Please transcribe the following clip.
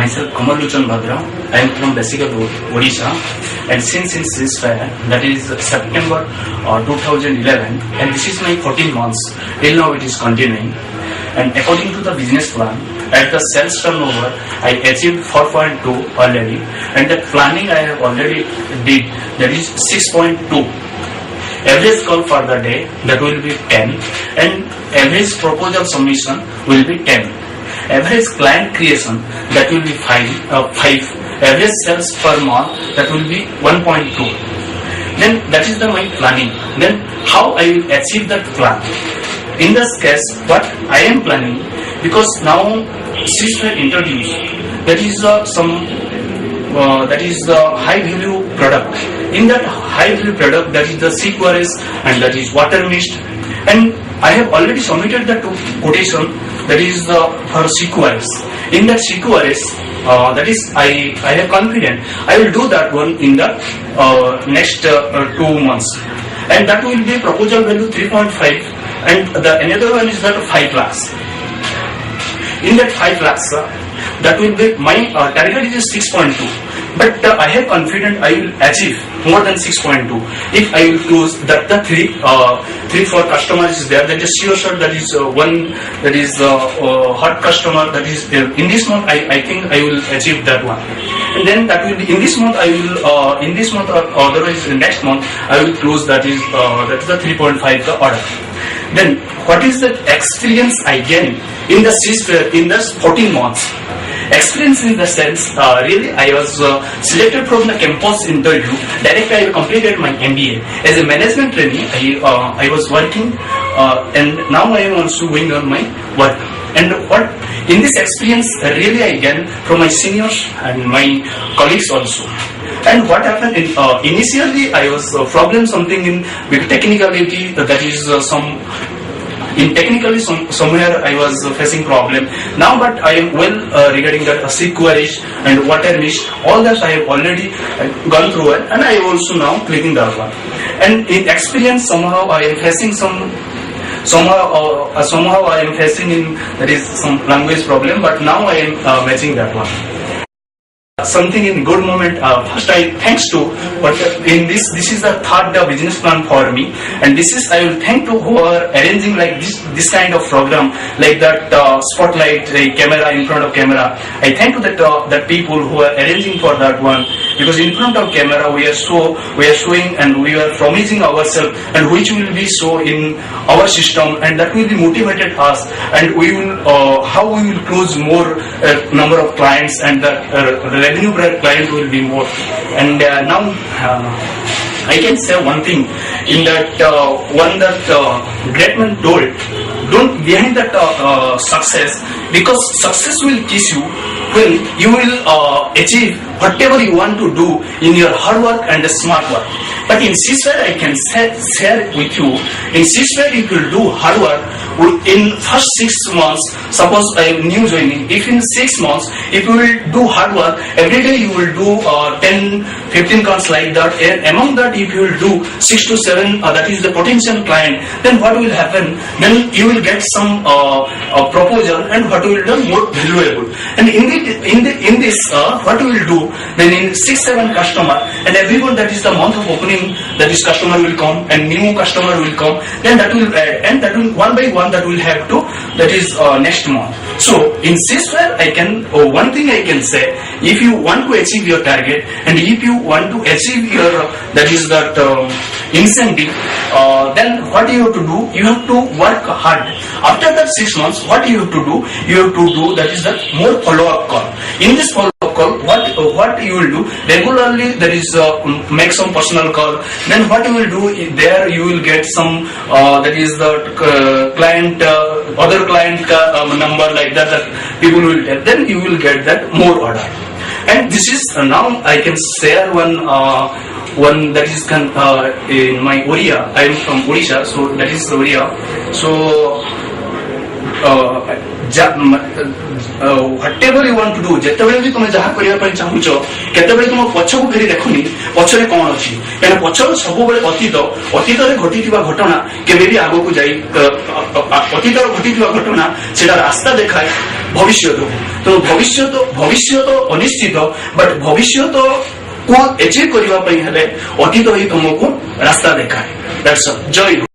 myself Kamaluchan Bhadra. I am from Basica Odisha, and since in ceasefire, that is September 2011, and this is my 14 months. Till now it is continuing, and according to the business plan, at the sales turnover, I achieved 4.2 already, and the planning I have already did, that is 6.2. Average call for the day, that will be 10, and average proposal submission will be 10. Average client creation, that will be 5. Average sales per month, that will be 1.2. Then that is my planning. Then how I will achieve that plan? In this case, what I am planning, because now ceasefire introduced, that is the high value product. In that high value product, that is the CQRS and that is water mist, and I have already submitted the quotation, that is for CQRS. In that CQRS, that is I am confident I will do that one in the next 2 months, and that will be proposal value 3.5, and the another one is that 5 lakhs. In that 5 lakhs, that will be my target is 6.2, but I have confident I will achieve more than 6.2 if I will close that the 3-4 customers is there. That is sure that is one, that is hot customer, that is in this month I think I will achieve that one, and then that will be in this month I will in this month or otherwise next month I will close that is the 3.5 the order. Then what is the experience I gain in the ceasefire in the 14 months? Experience in the sense, really I was selected from the campus interview. Directly I completed my MBA. As a management trainee, I was working, and now I am also going on my work. And what in this experience really I gained from my seniors and my colleagues also. And what happened initially I was problem something in with technicality, that is technically somewhere I was facing problem. Now but I am well regarding that CQRS and water mist, all that I have already gone through it, and I also now clicking that one. And in experience somehow I am facing somehow I am facing in that is some language problem, but now I am matching that one. Something in good moment. First I thanks to, but in this is the third business plan for me, and this is I will thank to who are arranging like this kind of program, like that spotlight camera in front of camera. I thank to that people who are arranging for that one, because in front of camera we are showing and we are promising ourselves, and which will be so in our system, and that will be motivated us, and we will how we will close more number of clients, and that revenue per client will be more. And now I can say one thing in that one that great man told, don't behind that success, because success will kiss you when you will achieve whatever you want to do in your hard work and smart work. But in ceasefire I can share with you, in ceasefire if you do hard work, in first 6 months, suppose I am new joining, if in 6 months, if you will do hard work, every day you will do 10-15 calls like that, and among that if you will do 6 to 7, that is the potential client, then what will happen? Then you will get some proposal, and what will be more valuable. And in this what we will do, then in 6-7 customer, and everyone that is the month of opening, that is customer will come and new customer will come, then that will add, and that will one by one that will have to, that is next month. So in ceasefire I can one thing I can say, if you want to achieve your target, and if you want to achieve your that is that incentive, then what you have to do, you have to work hard. After that 6 months, what you have to do, that is that more follow-up call. In this follow-up call, what you will do regularly, that is make some personal call. Then what you will do there, you will get some that is the client other client number like that people will get, then you will get that more order. And this is now I can share one that is in my Oriya. I am from Odisha, so that is Oriya. So whatever you want to do, ଯେତେବେଳେ ବି ତମେ ଯାହା କରିବା ପାଇଁ ଚାହୁଁଛ, କେତେବେଳେ ତୁମ ପଛକୁ ଫେରି ଦେଖୁନି ପଛରେ କଣ ଅଛି, କାରଣ ପଛରେ ସବୁବେଳେ ଅତୀତରେ ଘଟିଥିବା ଘଟଣା କେବେ ବି ଆଗକୁ ଯାଇ ଅତୀତରେ ଘଟିଥିବା ଘଟଣା ସେଟା ରାସ୍ତା ଦେଖାଏ, भविष्य तो भविष्य तो अनिश्चित बट भविष्य को एचिव करने अतीत ही तुमको रास्ता देखाए। That's all. जय हिंद।